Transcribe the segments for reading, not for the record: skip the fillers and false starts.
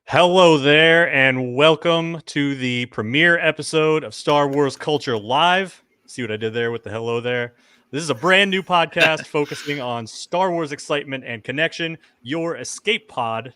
Hello there, and welcome to the premiere episode of Star Wars Culture Live. See what I did there with the hello there? This is a brand new podcast focusing on Star Wars excitement and connection, your escape pod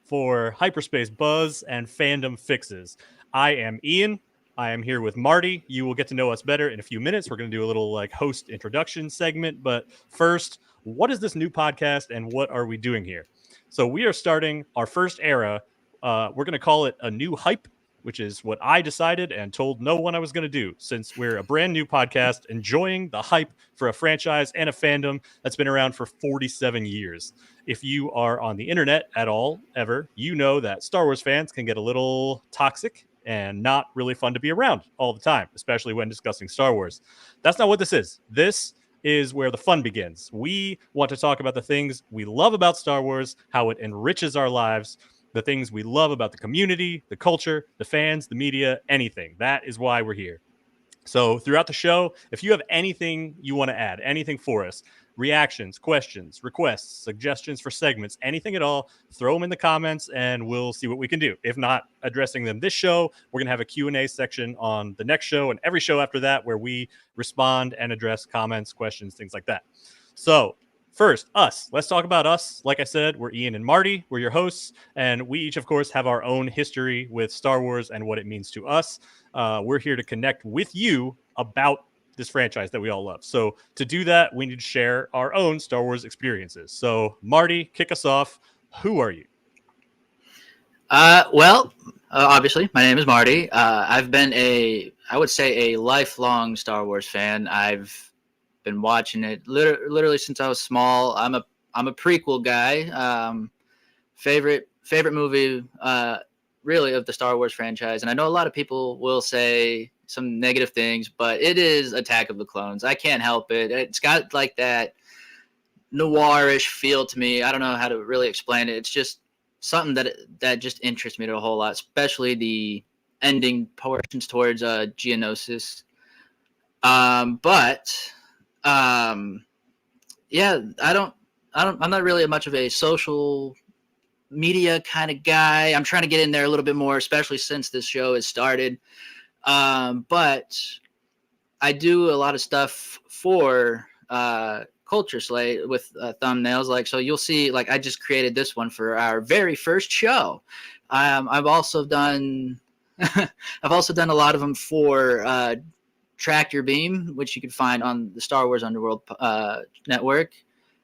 for hyperspace buzz and fandom fixes. I am Ian. I am here with Marty. You will get to know us better in a few minutes. We're going to do a little host introduction segment, but first, what is this new podcast and what are we doing here? So we are starting our first era. We're going to call it a new hype, which is what I decided and told no one I was going to do, since we're a brand new podcast enjoying the hype for a franchise and a fandom that's been around for 47 years. If you are on the internet at all, ever, you know that Star Wars fans can get a little toxic and not really fun to be around all the time, especially when discussing Star Wars. That's not what this is. This is where the fun begins. We want to talk about the things we love about Star Wars, how it enriches our lives, the things we love about the community, the culture, the fans, the media, anything. That is why we're here. So throughout the show, if you have anything you want to add, anything for us, reactions, questions, requests, suggestions for segments, anything at all, throw them in the comments and we'll see what we can do. If not addressing them this show, we're going to have a Q&A section on the next show and every show after that where we respond and address comments, questions, things like that. So first, us. Let's talk about us. Like I said, we're Ian and Marty. We're your hosts, and we each, of course, have our own history with Star Wars and what it means to us. We're here to connect with you about this franchise that we all love. So to do that, we need to share our own Star Wars experiences. So Marty, kick us off. Who are you? Obviously, my name is Marty. I've been I would say a lifelong Star Wars fan. I've been watching it literally since I was small. I'm a prequel guy. Favorite movie, really, of the Star Wars franchise. And I know a lot of people will say some negative things, but it is Attack of the Clones. I can't help it. It's got like that noirish feel to me. I don't know how to really explain it. It's just something that just interests me a whole lot, especially the ending portions towards Geonosis. Yeah, I'm not really much of a social media kind of guy. I'm trying to get in there a little bit more, especially since this show has started. But I do a lot of stuff for Culture Slate with thumbnails. So you'll see, I just created this one for our very first show. I've also done a lot of them for Track Your Beam, which you can find on the Star Wars Underworld network.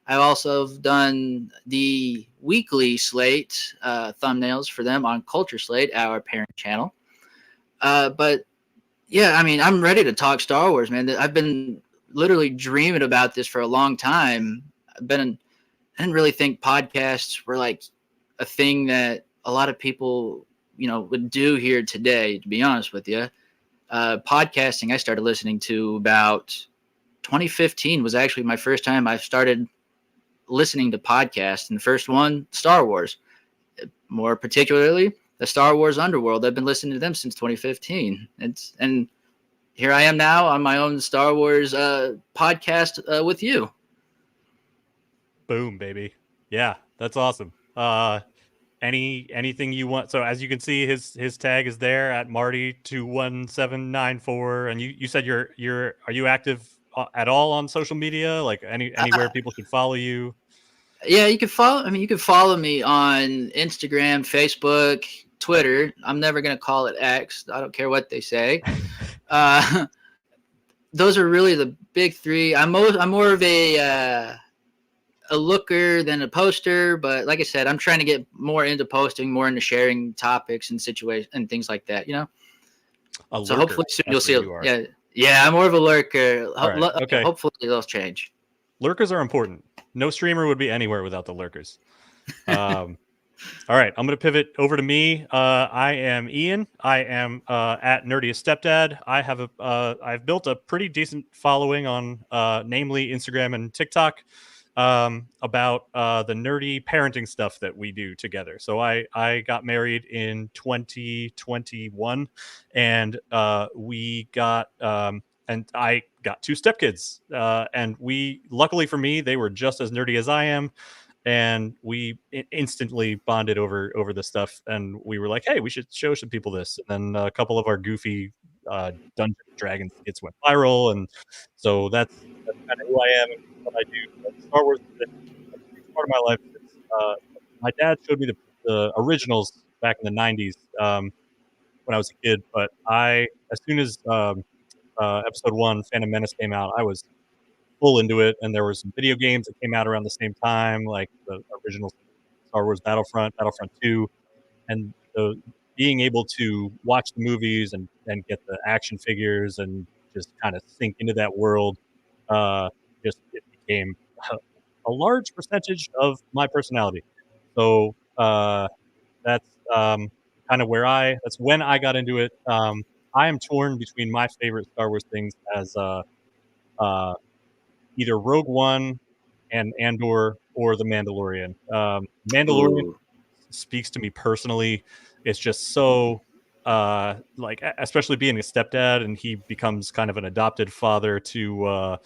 I've also done the weekly slate thumbnails for them on Culture Slate, our parent channel. But yeah, I mean, I'm ready to talk Star Wars, man. I've been literally dreaming about this for a long time. I didn't really think podcasts were like a thing that a lot of people, would do here today, to be honest with you. Podcasting I started listening to about 2015 was actually my first time I started listening to podcasts, and the first one, Star Wars, more particularly the Star Wars Underworld. I've been listening to them since 2015, and here I am now on my own Star Wars podcast with you. Boom, baby. Yeah, that's awesome. Anything you want? So as you can see, his tag is there at Marty21794, and you said are you active at all on social media? Like anywhere people should follow you? Yeah, you can follow. I mean, you can follow me on Instagram, Facebook, Twitter. I'm never gonna call it X. I don't care what they say. Those are really the big three. I'm more of a looker than a poster, but like I said, I'm trying to get more into posting, more into sharing topics and situations and things like that. So hopefully soon you'll see. Yeah, I'm more of a lurker. Right. Okay. Hopefully those change. Lurkers are important. No streamer would be anywhere without the lurkers. All right, I'm going to pivot over to me. I am Ian. I am at Nerdiest Stepdad. I've built a pretty decent following on, namely Instagram and TikTok, about the nerdy parenting stuff that we do together. So I got married in 2021, and and I got two stepkids, and luckily for me, they were just as nerdy as I am. and we instantly bonded over this stuff. And we were like, hey, we should show some people this. And then a couple of our goofy Dungeons and Dragons skits went viral, and so that's kind of who I am and what I do. But Star Wars has been a huge part of my life since my dad showed me the originals back in the '90s when I was a kid. But as soon as Episode One, Phantom Menace came out, I was full into it, and there were some video games that came out around the same time, like the original Star Wars Battlefront, Battlefront 2, and being able to watch the movies and get the action figures and just kind of sink into that world, just it became a large percentage of my personality. So that's kind of that's when I got into it. I am torn between my favorite Star Wars things as uh, either Rogue One and Andor or The Mandalorian. Mandalorian Ooh. speaks to me personally. It's just so like, especially being a stepdad, and he becomes kind of an adopted father to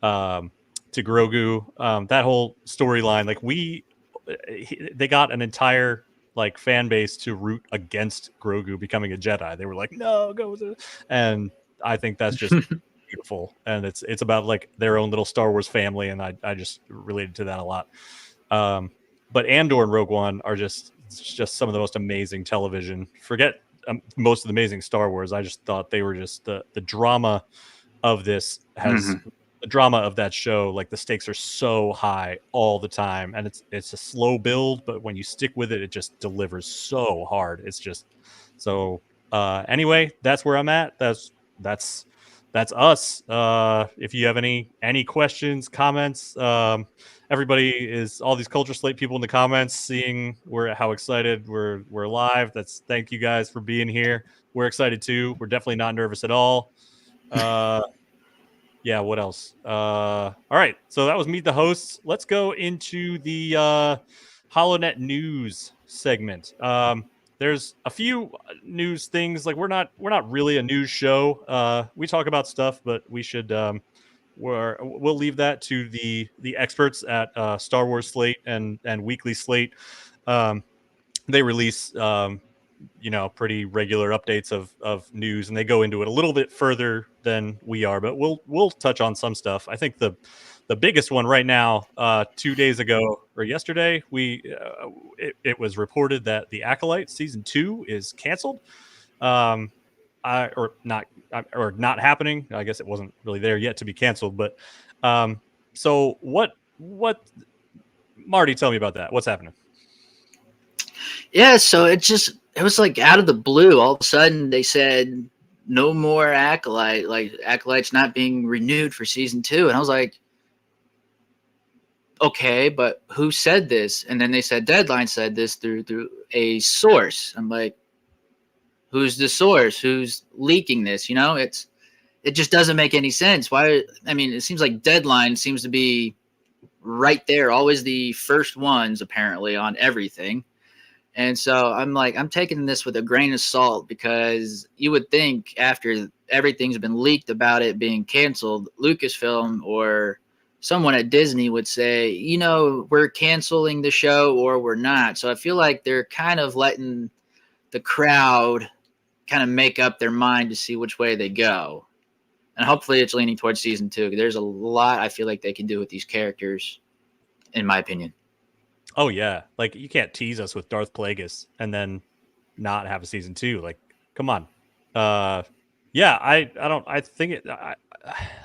Grogu. That whole storyline, like they got an entire like fan base to root against Grogu becoming a Jedi. They were like, no, go with it. And I think that's just beautiful, and it's about like their own little Star Wars family, and I just related to that a lot. But Andor and Rogue One are just some of the most amazing television. Forget most of the amazing Star Wars. I just thought they were just the drama of this has Mhm. the drama of that show. Like the stakes are so high all the time, and it's a slow build, but when you stick with it, it just delivers so hard. It's just so. Anyway, that's where I'm at. That's that's us. If you have any questions, comments, everybody is all these Culture Slate people in the comments, seeing how excited we're live. Thank you guys for being here. We're excited too. We're definitely not nervous at all. Yeah, what else? All right, so that was Meet the Hosts. Let's go into the HoloNet news segment. There's a few news things. Like we're not really a news show. We talk about stuff, but we'll leave that to the experts at Star Wars Slate and Weekly Slate. They release pretty regular updates of news, and they go into it a little bit further than we are, but we'll touch on some stuff. I think the biggest one right now, 2 days ago or yesterday, it was reported that the Acolyte season 2 is canceled, or not happening. I guess it wasn't really there yet to be canceled, but so what Marty, tell me about that. What's happening? Yeah, so it was like out of the blue. All of a sudden, they said no more Acolyte. Like Acolyte's not being renewed for season 2, and I was like, okay, but who said this? And then they said Deadline said this through a source. I'm like, who's the source? Who's leaking this? It just doesn't make any sense. Why? I mean, it seems like Deadline seems to be right there, always the first ones apparently on everything. And so I'm like, I'm taking this with a grain of salt, because you would think after everything's been leaked about it being canceled, Lucasfilm or someone at Disney would say, we're canceling the show or we're not. So I feel like they're kind of letting the crowd kind of make up their mind to see which way they go. And hopefully it's leaning towards season 2. There's a lot I feel like they can do with these characters, in my opinion. Oh yeah, like you can't tease us with Darth Plagueis and then not have a season 2. Like, come on. Yeah, I think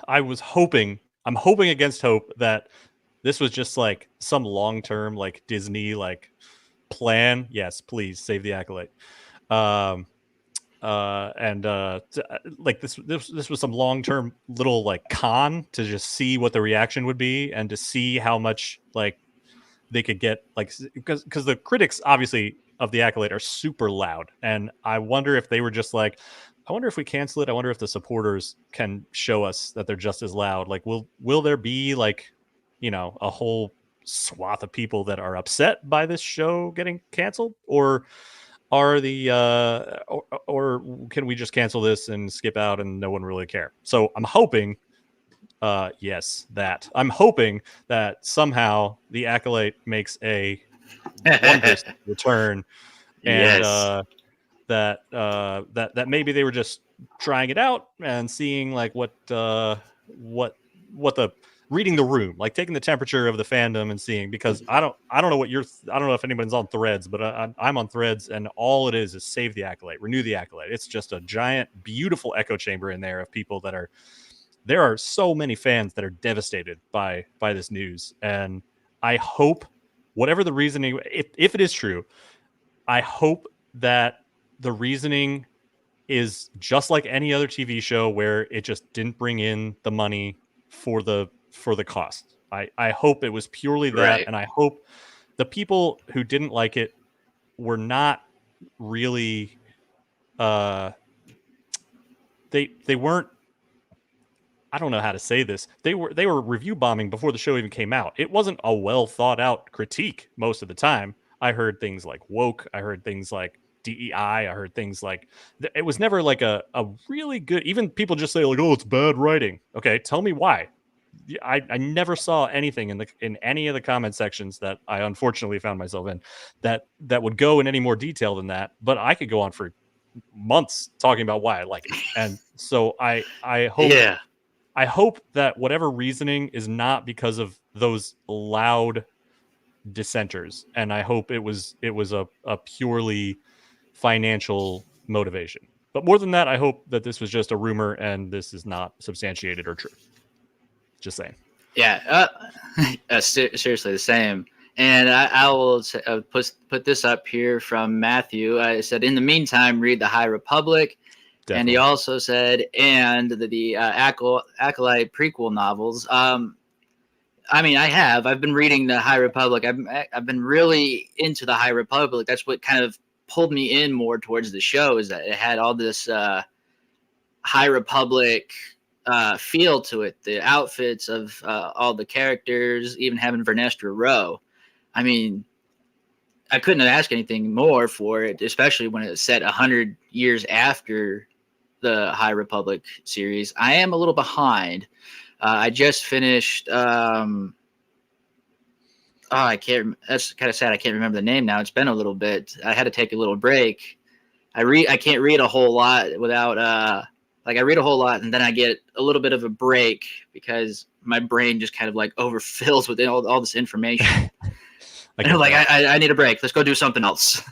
I was hoping. I'm hoping against hope that this was just like some long-term like Disney like plan. Yes, please save the Acolyte. Um, and like this was some long-term little like con to just see what the reaction would be, and to see how much like they could get, like, because the critics obviously of the Acolyte are super loud, and I wonder if they were just like, I wonder if we cancel it, I wonder if the supporters can show us that they're just as loud. Like, will there be like a whole swath of people that are upset by this show getting canceled, or are the or can we just cancel this and skip out and no one really care? So I'm hoping Yes, that. I'm hoping that somehow the Acolyte makes a wondrous return, and Yes. that maybe they were just trying it out and seeing like what the reading the room, like taking the temperature of the fandom and seeing, because I don't know what I don't know if anybody's on Threads, but I'm on Threads, and all it is save the Acolyte, renew the Acolyte. It's just a giant, beautiful echo chamber in there of people that are. There are so many fans that are devastated by this news, and I hope whatever the reasoning, if it is true, I hope that the reasoning is just like any other TV show where it just didn't bring in the money for the cost. I hope it was purely that, Right. and I hope the people who didn't like it were not really they weren't, I don't know how to say this. They were review bombing before the show even came out. It wasn't a well thought out critique most of the time. I heard things like woke. I heard things like DEI. I heard things like it was never like a really good. Even people just say like, "Oh, it's bad writing." Okay, tell me why. I never saw anything in any of the comment sections that I unfortunately found myself in that would go in any more detail than that. But I could go on for months talking about why I like it, and so Yeah. I hope that whatever reasoning is not because of those loud dissenters, and I hope it was a purely financial motivation. But more than that, I hope that this was just a rumor and this is not substantiated or true. Just saying. Yeah. Seriously, the same. And I will put this up here from Matthew. I said, in the meantime, read the High Republic. Definitely. And he also said, and the Acolyte prequel novels. I mean, I've been reading the High Republic. I've been really into the High Republic. That's what kind of pulled me in more towards the show, is that it had all this High Republic feel to it. The outfits of all the characters, even having Vernestra Rowe. I mean, I couldn't have asked anything more for it, especially when it's set 100 years after the High Republic series. I am a little behind. I just finished. I can't. That's kind of sad. I can't remember the name now. It's been a little bit. I had to take a little break. I can't read a whole lot without. I read a whole lot and then I get a little bit of a break because my brain just kind of like overfills with all this information. And I'm like, I need a break. Let's go do something else.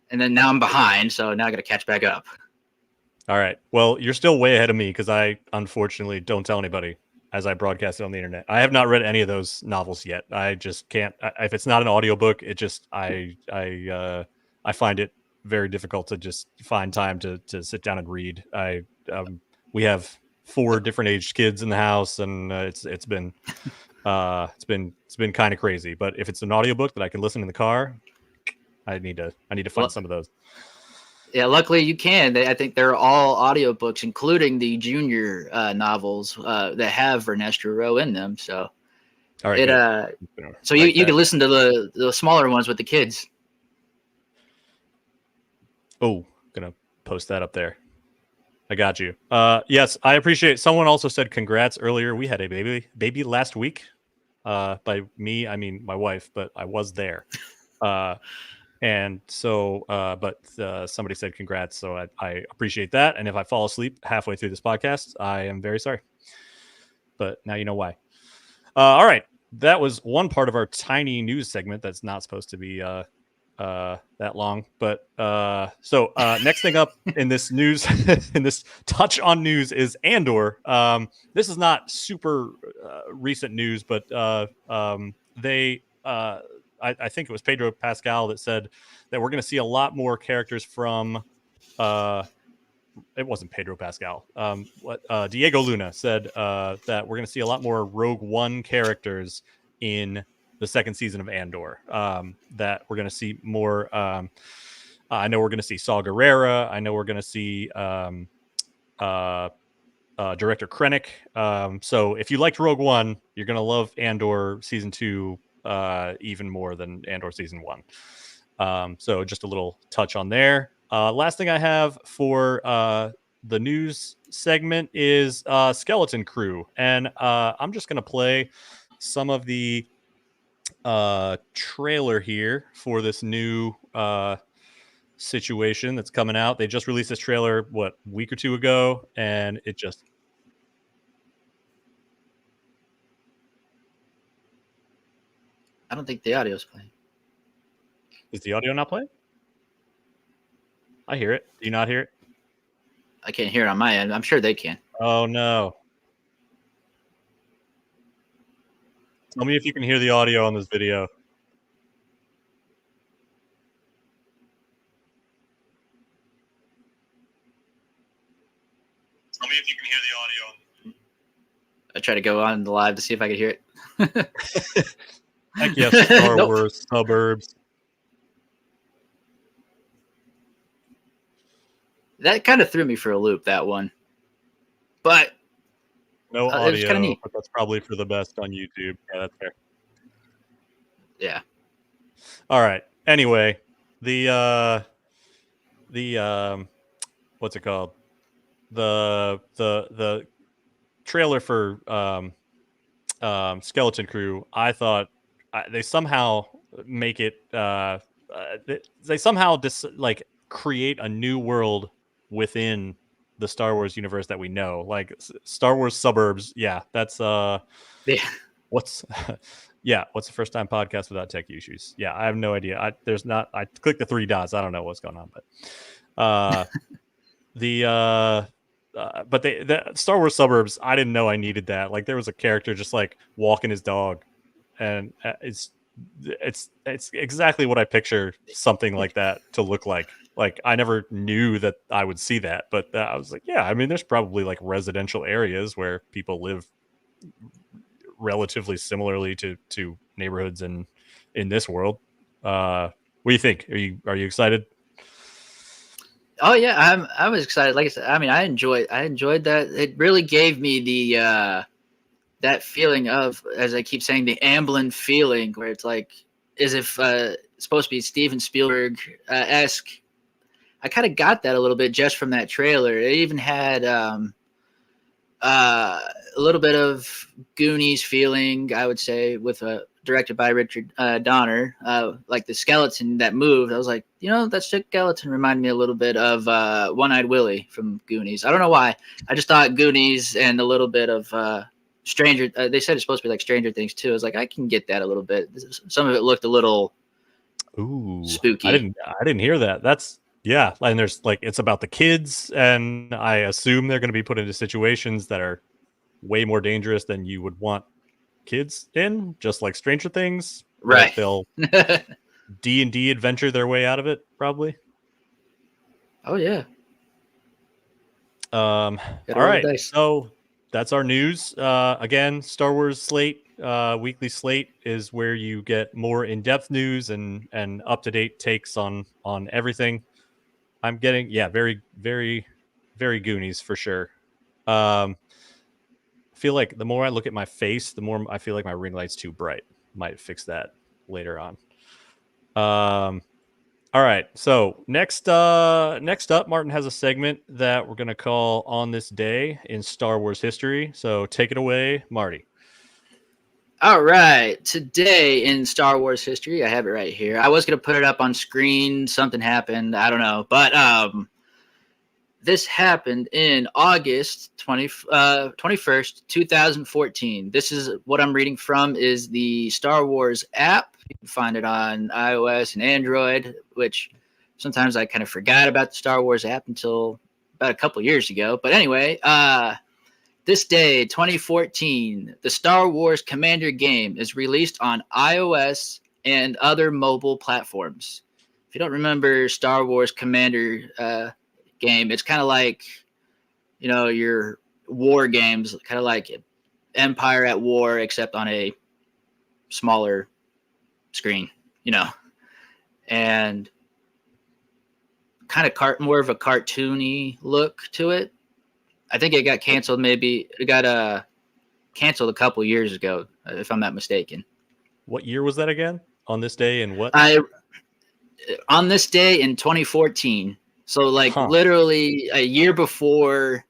And then now I'm behind, so now I got to catch back up. All right. Well, you're still way ahead of me because I unfortunately don't tell anybody as I broadcast it on the internet. I have not read any of those novels yet. I just can't. If it's not an audiobook, it just I find it very difficult to just find time to sit down and read. We have 4 different aged kids in the house, and it's been kind of crazy. But if it's an audiobook that I can listen in the car, I need to find some of those. Yeah, luckily you can. I think they're all audiobooks, including the junior novels that have Vernestra Rowe in them. So, all right, so you can listen to the smaller ones with the kids. Oh, gonna post that up there. I got you. Yes, I appreciate. Someone also said congrats earlier. We had a baby last week. By me, I mean my wife, but I was there. And so, but somebody said congrats, so I appreciate that. And if I fall asleep halfway through this podcast, I am very sorry. But now you know why. All right, that was one part of our tiny news segment that's not supposed to be that long. But so next thing up in this news, in this touch on news, is Andor. This is not super recent news, but they. I think it was Pedro Pascal that said that we're going to see a lot more characters from. It wasn't Pedro Pascal. Diego Luna said that we're going to see a lot more Rogue One characters in the second season of Andor. That we're going to see more. I know we're going to see Saw Gerrera. I know we're going to see director Krennic. So if you liked Rogue One, you're going to love Andor season 2. Even more than Andor season 1. So just a little touch on there. Last thing I have for the news segment is Skeleton Crew, and I'm just gonna play some of the trailer here for this new situation that's coming out. They just released this trailer a week or two ago, and it just I don't think the audio's playing. is the audio not playing? I hear it. Do you not hear it? I can't hear it on my end. I'm sure they can. Oh no. Tell me if you can hear the audio on this video. Tell me if you can hear the audio. I try to go on the live to see if I could hear it. Heck yes, Star Nope. Wars suburbs. That kind of threw me for a loop, that one. But No it was kinda audio, neat. but that's probably for the best on YouTube. Yeah, that's fair. Yeah. All right. Anyway, the what's it called? The trailer for Skeleton Crew. I thought they somehow make it. They somehow create a new world within the Star Wars universe that we know, like Star Wars suburbs. Yeah, that's Yeah. what's what's the first time podcast without tech issues? Yeah, I have no idea. I clicked the three dots. I don't know what's going on, but but the Star Wars suburbs, I didn't know I needed that. Like there was a character just like walking his dog, and it's exactly what I picture something like that to look like. Like I never knew that I would see that, but I was like, yeah, I mean, there's probably like residential areas where people live relatively similarly to neighborhoods in this world. What do you think? Are you excited? Oh yeah, I was excited. Like I said, I mean, I enjoyed that. It really gave me the that feeling of, as I keep saying, the Amblin feeling, where it's like as if it's supposed to be Steven Spielberg esque. I kind of got that a little bit just from that trailer. It even had a little bit of Goonies feeling, I would say, with directed by Richard Donner, like the skeleton that moved. I was like, that skeleton reminded me a little bit of One-Eyed Willie from Goonies. I don't know why. I just thought Goonies and a little bit of Stranger. They said it's supposed to be like Stranger Things too. I was like, I can get that a little bit. Some of it looked a little spooky. I didn't hear that. That's yeah, and there's like it's about the kids, and I assume they're going to be put into situations that are way more dangerous than you would want kids in, just like Stranger Things. Right. They'll D&D adventure their way out of it, probably. Oh yeah. All right. So that's our news. Again, Star Wars Slate, weekly slate is where you get more in-depth news and up-to-date takes on everything. I'm getting very, very, very Goonies for sure. I feel like the more I look at my face, the more I feel like my ring light's too bright. Might fix that later on. All right. So next up, Martin has a segment that we're gonna call "On This Day in Star Wars History." So take it away, Marty. All right. Today in Star Wars history, I have it right here. I was going to put it up on screen. Something happened. I don't know. But this happened in August 21st, 2014. This is what I'm reading from is the Star Wars app. You can find it on iOS and Android, which sometimes I kind of forgot about the Star Wars app until about a couple years ago. But anyway, this day, 2014, the Star Wars Commander game is released on iOS and other mobile platforms. If you don't remember Star Wars Commander game, it's kind of like, your war games, kind of like Empire at War, except on a smaller screen, and kind of more of a cartoony look to it. I think it got canceled. Maybe it got canceled a couple years ago, if I'm not mistaken. What year was that again? On this day and what? On this day in 2014. So like literally a year before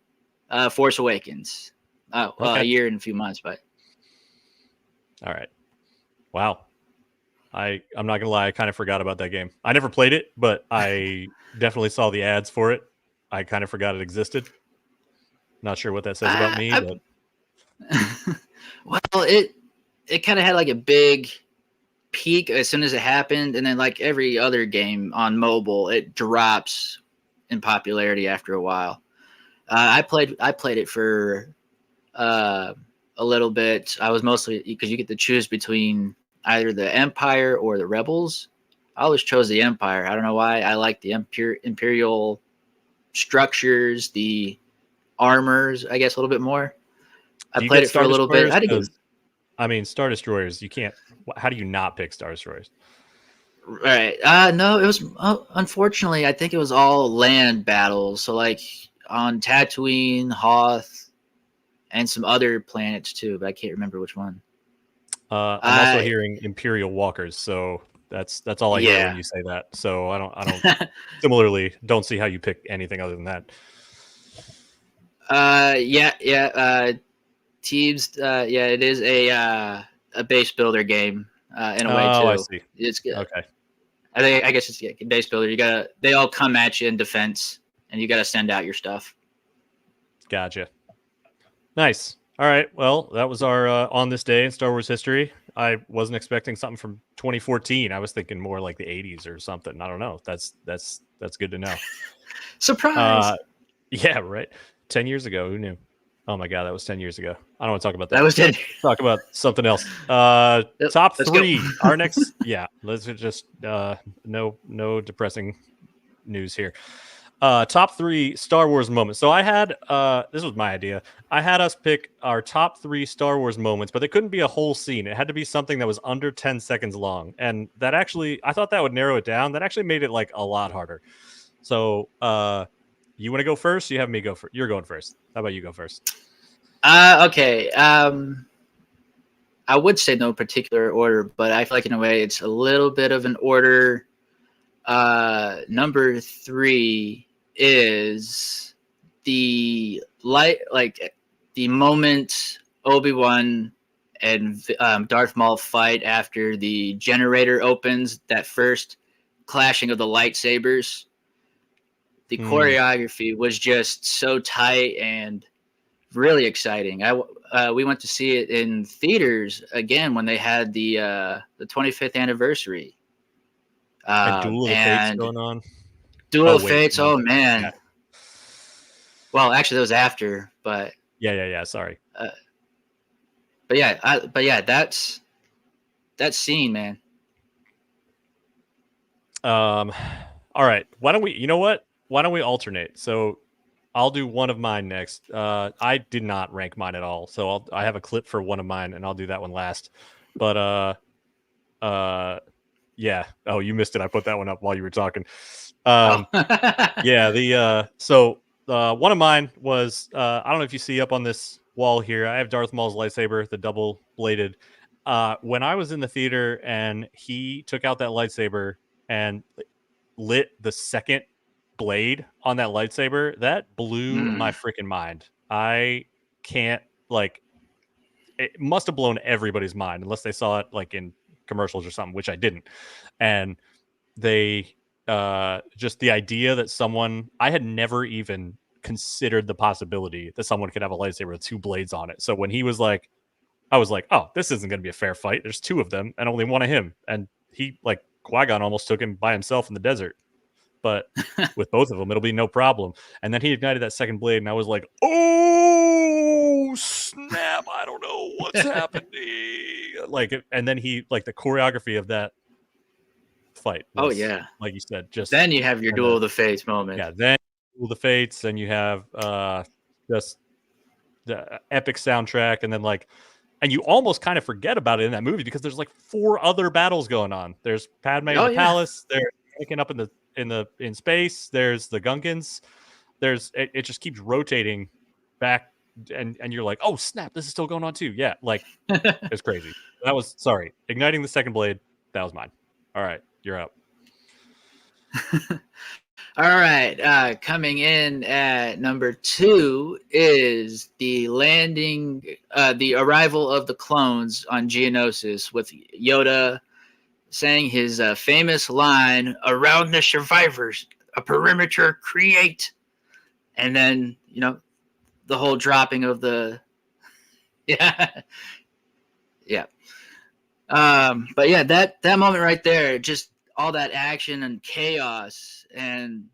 Force Awakens. A year and a few months, but. All right. Wow. I'm not gonna lie, I kind of forgot about that game. I never played it, but I definitely saw the ads for it. I kind of forgot it existed. Not sure what that says about me, but well, it kind of had like a big peak as soon as it happened, and then like every other game on mobile, it drops in popularity after a while. I played it for a little bit. I was mostly because you get to choose between either the Empire or the Rebels. I always chose the Empire. I don't know why. I like the Imperial structures, the armors, I guess, a little bit more. I played it for a little bit. I mean, Star Destroyers, you can't. How do you not pick Star Destroyers? Right. No, it was unfortunately, I think it was all land battles. So like on Tatooine, Hoth, and some other planets too, but I can't remember which one. I'm also hearing Imperial Walkers, so that's all I hear when you say that. So I don't similarly don't see how you pick anything other than that. Teams, it is a base builder game in a way too. I see. It's good. Okay. I guess it's base builder. They all come at you in defense, and you gotta send out your stuff. Gotcha. Nice. All right. Well, that was our on this day in Star Wars history. I wasn't expecting something from 2014. I was thinking more like the 80s or something. I don't know. That's good to know. Surprise. Yeah, right. 10 years ago. Who knew? Oh my God, that was 10 years ago. I don't want to talk about that. That was 10. Talk about something else. Top three. Our next, let's just no depressing news here. Top three Star Wars moments. So I had this was my idea. I had us pick our top three Star Wars moments, but it couldn't be a whole scene. It had to be something that was under 10 seconds long. And that actually, I thought that would narrow it down. That actually made it like a lot harder. So you want to go first? You have me go first. You're going first. How about you go first? Okay. I would say no particular order, but I feel like in a way it's a little bit of an order. Number 3 is the the moment Obi-Wan and Darth Maul fight after the generator opens, that first clashing of the lightsabers. The choreography was just so tight and really exciting. We went to see it in theaters again when they had the 25th anniversary. Duel of the Fates going on. Duel of Fates. No. Oh man. Yeah. Well, actually, that was after, but yeah. Sorry. But yeah, that's that scene, man. All right. Why don't we? You know what? Why don't we alternate? So I'll do one of mine next. I did not rank mine at all, so I have a clip for one of mine, and I'll do that one last. But yeah. Oh, you missed it. I put that one up while you were talking. Yeah. So one of mine was I don't know if you see up on this wall here. I have Darth Maul's lightsaber, the double bladed. When I was in the theater and he took out that lightsaber and lit the second blade on that lightsaber, that blew my freaking mind. I can't it must have blown everybody's mind unless they saw it like in commercials or something, which I didn't. And they just the idea that I had never even considered the possibility that someone could have a lightsaber with 2 blades on it. So when he was like, I was like, oh, this isn't going to be a fair fight. There's 2 of them and only one of him. And he Qui-Gon almost took him by himself in the desert. But with both of them, it'll be no problem. And then he ignited that second blade, and I was like, oh, snap. I don't know what's happening. And then he, the choreography of that fight was, like you said, just... Then you have your Duel of the Fates moment. Yeah, then Duel of the Fates, and you have just the epic soundtrack, and then, and you almost kind of forget about it in that movie because there's, 4 other battles going on. There's Padme in the palace. There's Anakin up in space. There's the Gungans. It just keeps rotating back, and you're like, oh snap, this is still going on too. Yeah, it's crazy. That was igniting the second blade. That was mine. All right, you're up. All right. Coming in at number 2 is the the arrival of the clones on Geonosis with Yoda saying his famous line, "Around the survivors, a perimeter create," and then the whole dropping of the yeah yeah. But yeah, that moment right there, just all that action and chaos, and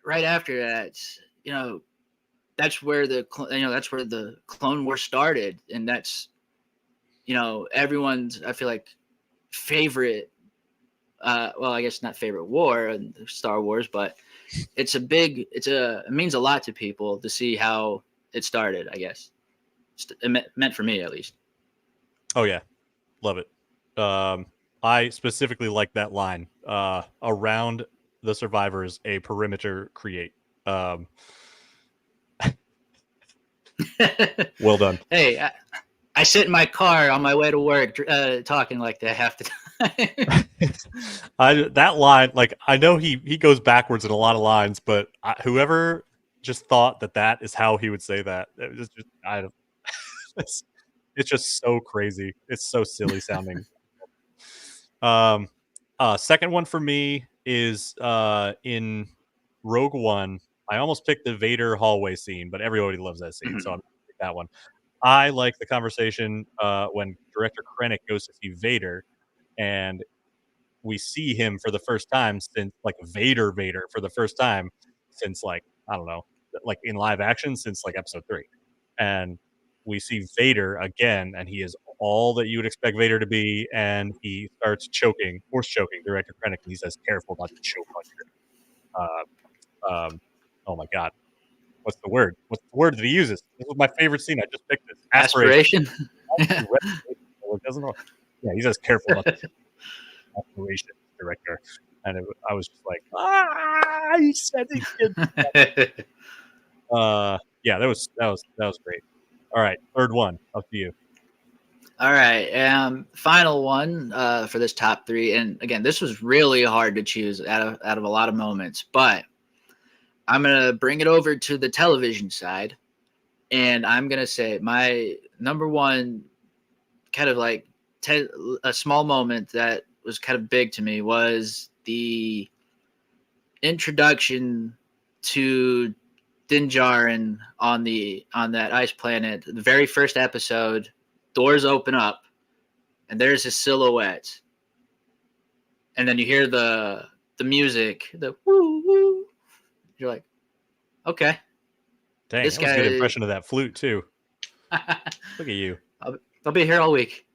right after that, you know, that's where that's where the Clone War started, and that's everyone's, I feel like, favorite. Well, I guess not favorite war in Star Wars, but it means a lot to people to see how it started. I guess it meant for me at least. Oh yeah, love it. I specifically like that line. Around the survivors, a perimeter create. Um, well done. Hey, I sit in my car on my way to work talking like that half the time. That line, like I know he goes backwards in a lot of lines, but whoever just thought that is how he would say that, it was just I don't. It's just so crazy. It's so silly sounding. Second one for me is in Rogue One. I almost picked the Vader hallway scene, but everybody loves that scene, so I'm gonna pick that one. I like the conversation when Director Krennic goes to see Vader, and we see him for the first time since like Vader for the first time since like I don't know, like in live action since like episode 3. And we see Vader again and he is all that you would expect Vader to be, and he starts choking, force choking Director Krennic, and he says, "Careful not to choke on your oh my god. What's the word? What's the word that he uses? This was my favorite scene. I just picked this. Aspiration. Aspiration. It doesn't know. Yeah, he says careful not to aspiration director, and I was just like, he said he did. Yeah, that was great. All right, third one, up to you. All right, final one for this top 3, and again, this was really hard to choose out of a lot of moments, but I'm gonna bring it over to the television side, and I'm gonna say my number one kind of like a small moment that was kind of big to me was the introduction to Din Djarin on that ice planet. The very first episode, doors open up, and there's his silhouette, and then you hear the music, the woo woo. You're like, okay, Dang, this that was a guy. good impression of that flute too. Look at you. I'll be here all week.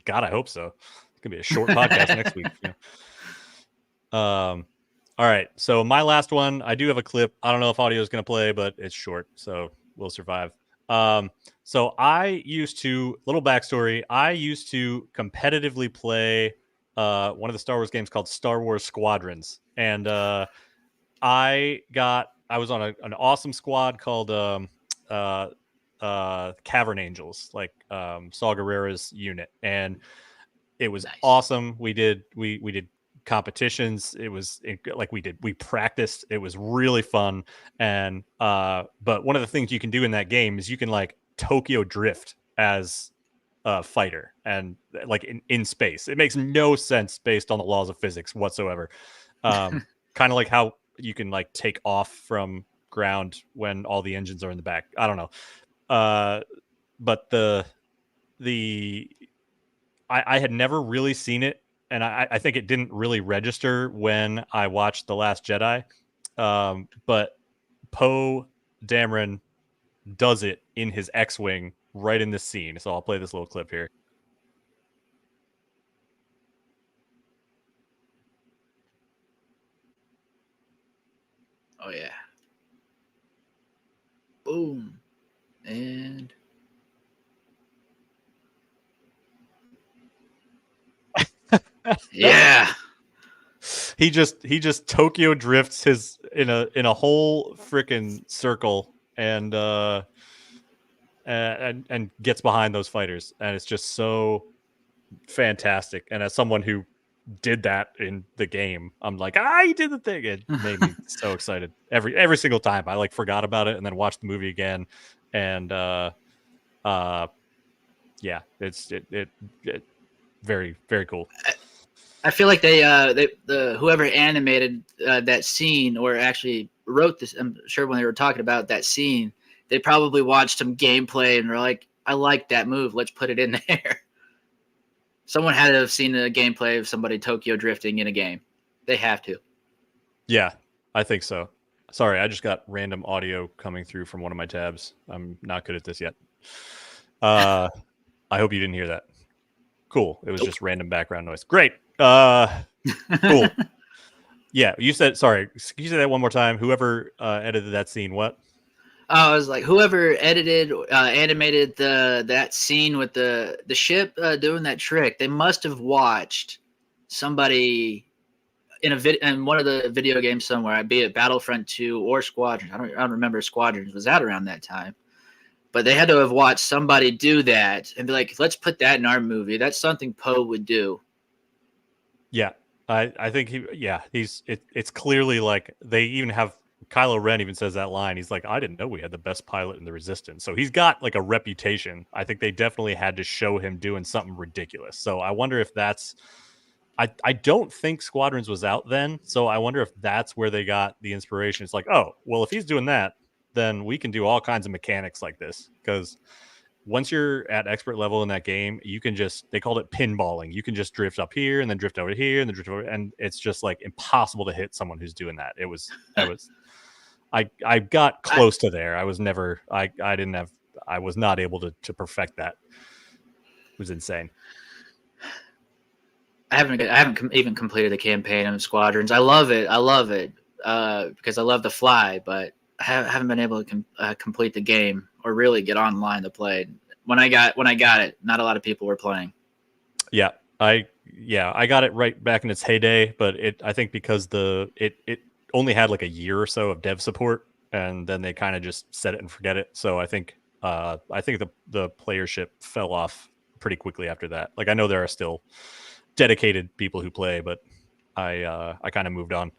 God, I hope so. It's gonna be a short podcast next week. All right, so my last one, I do have a clip. I don't know if audio is gonna play, but it's short, so we'll survive. So I used to, little backstory, I used to competitively play one of the Star Wars games called Star Wars Squadrons, and I was on an awesome squad called Cavern Angels, like Saw Gerrera's unit, and it was Nice. awesome. We did competitions. It was we practiced. It was really fun. And but one of the things you can do in that game is you can like Tokyo drift as a fighter, and like in space. It makes no sense based on the laws of physics whatsoever. Kind of like how you can like take off from ground when all the engines are in the back. I don't know. But I had never really seen it, and I think it didn't really register when I watched The Last Jedi. But Poe Dameron does it in his X-Wing right in this scene. So I'll play this little clip here. Oh yeah. Boom. And yeah. He just Tokyo drifts his in a whole freaking circle and gets behind those fighters, and it's just so fantastic. And as someone who did that in the game. I'm like, he did the thing. It made me so excited every single time. I like forgot about it and then watched the movie again, and yeah, it's very, very cool. I feel like the whoever animated that scene or actually wrote this, I'm sure when they were talking about that scene, they probably watched some gameplay and were like, I like that move. Let's put it in there. Someone had to have seen a gameplay of somebody Tokyo drifting in a game. They have to. Yeah, I think so. Sorry, I just got random audio coming through from one of my tabs. I'm not good at this yet. I hope you didn't hear that. Cool. It was just random background noise. Great. Cool. Yeah, you said, sorry, can you say that one more time? Whoever edited that scene, what? I was like, whoever animated that scene with the ship doing that trick, they must have watched somebody in one of the video games somewhere, be it Battlefront 2 or Squadrons. I don't remember Squadrons was out around that time, but they had to have watched somebody do that and be like, let's put that in our movie. That's something Poe would do. Yeah, I think it's clearly like they even have Kylo Ren even says that line. He's like, I didn't know we had the best pilot in the Resistance. So he's got like a reputation. I think they definitely had to show him doing something ridiculous. So I wonder if that's. I don't think Squadrons was out then, so I wonder if that's where they got the inspiration. It's like, oh, well, if he's doing that, then we can do all kinds of mechanics like this. Because once you're at expert level in that game, you can just, they called it pinballing. You can just drift up here and then drift over here and then drift over, and it's just like impossible to hit someone who's doing that. I got close to there. I was never, I was not able to perfect that. It was insane. I haven't even completed the campaign of Squadrons. I love it because I love to fly, but I haven't been able to complete the game or really get online to play. When I got it, not a lot of people were playing. Yeah, I got it right back in its heyday, but I think because it only had like a year or so of dev support, and then they kind of just set it and forget it. So I think the playership fell off pretty quickly after that. Like, I know there are still dedicated people who play, but I kind of moved on.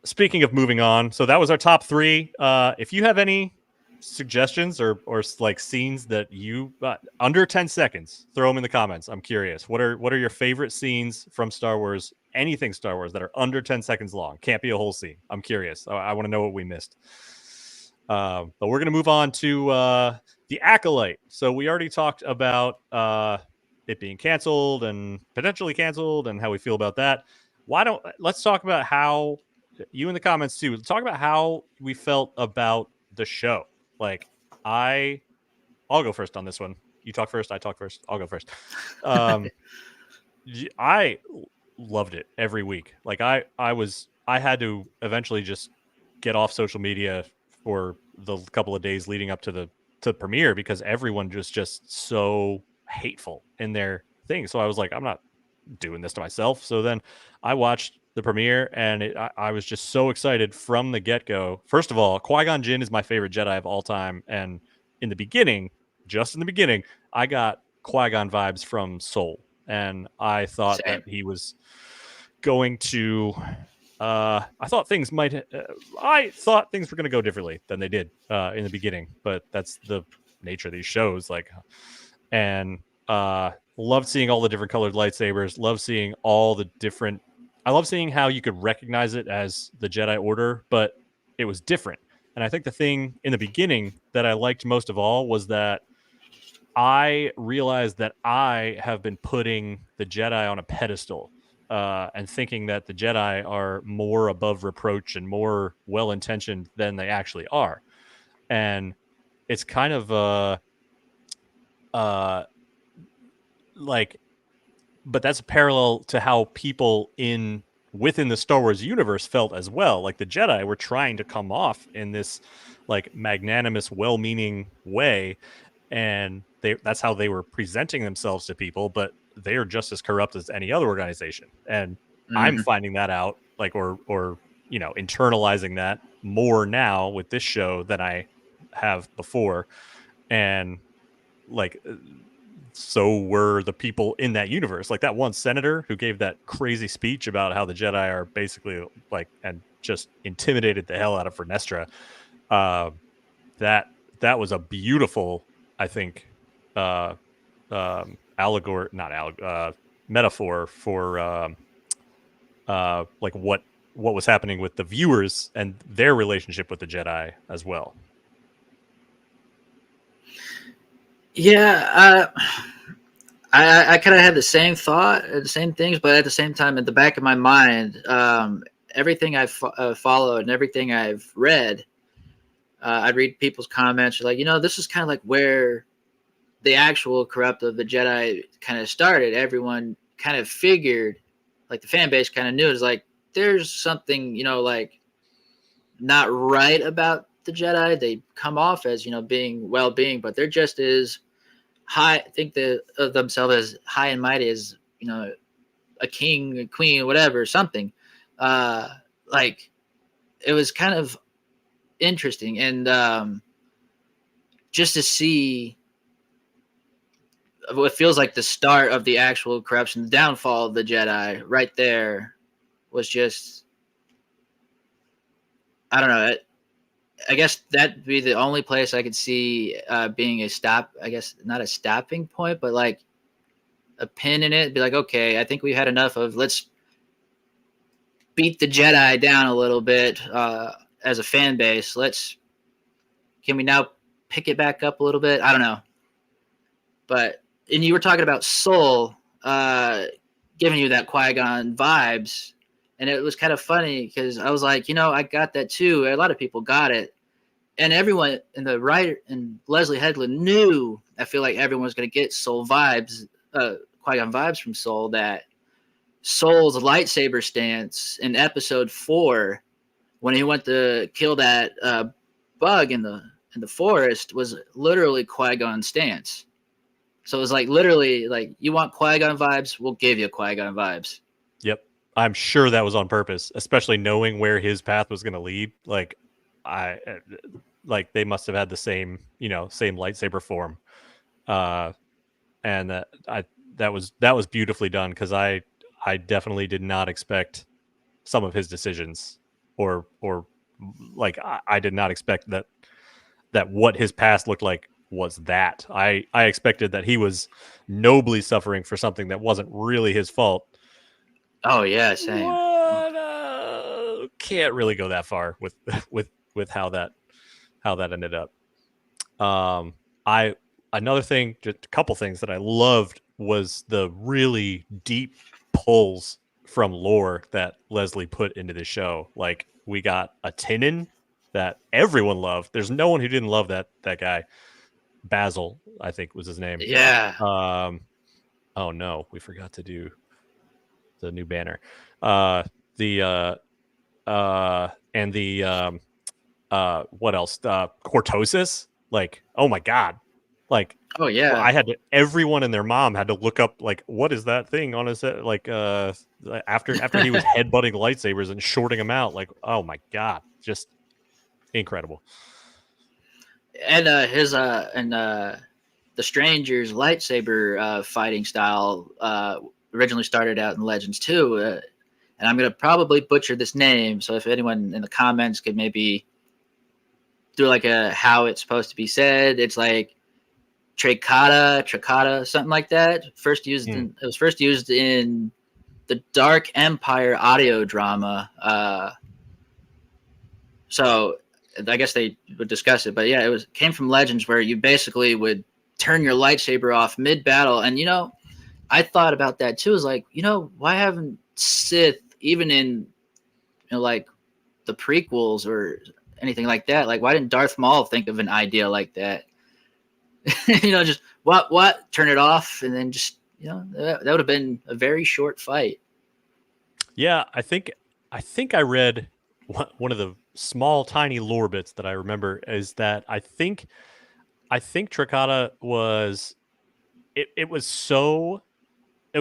Speaking of moving on, so that was our top 3. If you have any suggestions or like scenes that you under 10 seconds, throw them in the comments. I'm curious. What are your favorite scenes from Star Wars? Anything Star Wars that are under 10 seconds long. Can't be a whole scene. I'm curious. I want to know what we missed. But we're going to move on to the Acolyte. So we already talked about it being canceled and potentially canceled and how we feel about that. Let's talk about how you in the comments too. Talk about how we felt about the show. Like, I'll go first on this one. You talk first. I talk first. I'll go first. I loved it every week. Like, I had to eventually just get off social media for the couple of days leading up to the premiere because everyone was just so hateful in their thing. So I was like, I'm not doing this to myself. So then I watched the premiere, and I was just so excited from the get-go. First of all, Qui-Gon Jinn is my favorite Jedi of all time, and in the beginning, I got Qui-Gon vibes from Soul, and I thought that he was going to I thought things were going to go differently than they did in the beginning, but that's the nature of these shows. Like, and loved seeing all the different colored lightsabers. I love seeing how you could recognize it as the Jedi Order, but it was different. And I think the thing in the beginning that I liked most of all was that I realized that I have been putting the Jedi on a pedestal and thinking that the Jedi are more above reproach and more well-intentioned than they actually are. And it's kind of but that's a parallel to how people within the Star Wars universe felt as well. Like, the Jedi were trying to come off in this like magnanimous, well-meaning way, and that's how they were presenting themselves to people, but they are just as corrupt as any other organization. And I'm finding that out, like, or internalizing that more now with this show than I have before. And like, so were the people in that universe. Like that one senator who gave that crazy speech about how the Jedi are basically like and just intimidated the hell out of Vernestra. Uh, that was a beautiful, I think, allegory, not metaphor for like what was happening with the viewers and their relationship with the Jedi as well. Yeah, I kind of had the same thought, the same things, but at the same time, at the back of my mind, everything I've followed and everything I've read, I'd read people's comments like, this is kind of like where the actual corrupt of the Jedi kind of started. Everyone kind of figured, like the fan base kind of knew, it's like there's something, like not right about the Jedi. They come off as, being well-being, but they're just as high, think of themselves as high and mighty as, a king, a queen, whatever, something. Like it was kind of interesting. And just to see what feels like the start of the actual corruption, the downfall of the Jedi right there was just, I don't know. I guess that'd be the only place I could see being a stop. I guess not a stopping point, but like a pin in it. Be like, okay, I think we've had enough of. Let's beat the Jedi down a little bit as a fan base. Can we now pick it back up a little bit? I don't know. But and you were talking about Soul giving you that Qui-Gon vibes, and it was kind of funny because I was like, I got that too. A lot of people got it. And everyone in the writer and Leslie Headland knew. I feel like everyone was going to get Soul vibes, Qui-Gon vibes from Soul. That Soul's lightsaber stance in Episode 4, when he went to kill that bug in the forest, was literally Qui-Gon's stance. So it was like literally like, you want Qui-Gon vibes, we'll give you Qui-Gon vibes. Yep, I'm sure that was on purpose, especially knowing where his path was going to lead. Like they must have had the same lightsaber form, and that was beautifully done because I definitely did not expect some of his decisions, or like I did not expect that what his past looked like was that. I expected that he was nobly suffering for something that wasn't really his fault. Oh yeah, same. What, can't really go that far with with how that ended up. I Another thing, just a couple things that I loved was the really deep pulls from lore that Leslie put into the show. Like we got a Tinin that everyone loved. There's no one who didn't love that guy. Basil, I think was his name. Yeah. Oh no, we forgot to do the new banner. The and the what else? Cortosis. Like, oh my god. Like, oh yeah. I had to, everyone and their mom had to look up like, what is that thing on his head? Like after he was headbutting lightsabers and shorting them out. Like, oh my god, just incredible. And the Stranger's lightsaber fighting style originally started out in Legends too. And I'm gonna probably butcher this name, so if anyone in the comments could maybe do like a how it's supposed to be said, it's like Tricata, something like that. It was first used in the Dark Empire audio drama. So I guess they would discuss it, but yeah, came from Legends, where you basically would turn your lightsaber off mid battle. And I thought about that too. Is like, why haven't Sith, even in like the prequels or anything like that, like why didn't Darth Maul think of an idea like that? Just what turn it off, and then just that would have been a very short fight. Yeah, I think I read one of the small tiny lore bits that I remember is that I think Tricata was it was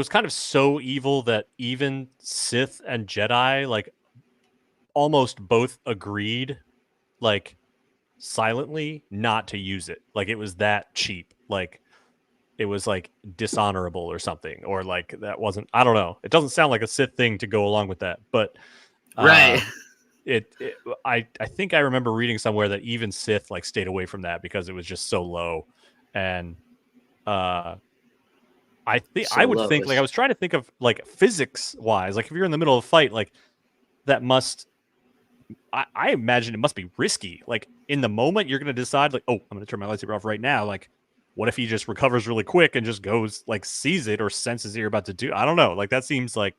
kind of so evil that even Sith and Jedi like almost both agreed, like silently, not to use it. Like it was that cheap. Like it was like dishonorable or something, or like that wasn't. I don't know. It doesn't sound like a Sith thing to go along with that, but Right. uh, I think I remember reading somewhere that even Sith like stayed away from that because it was just so low, and uh, I So would low think like I is was trying to think of like physics wise, like if you're in the middle of a fight, like that must I imagine it must be risky. Like in the moment, you're going to decide, like, oh, I'm going to turn my lightsaber off right now. Like, what if he just recovers really quick and just goes, like, sees it or senses that you're about to do? I don't know. Like, that seems like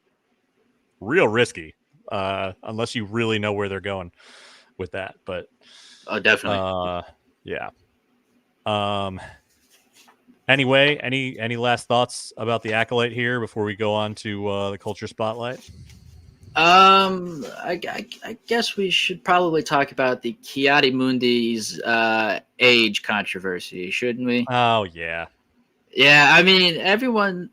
real risky, unless you really know where they're going with that. But, oh definitely. uh, yeah. Um. Anyway, any last thoughts about the Acolyte here before we go on to the culture spotlight? I guess we should probably talk about the Kiadi Mundi's age controversy, shouldn't we? Oh yeah, Yeah, I mean everyone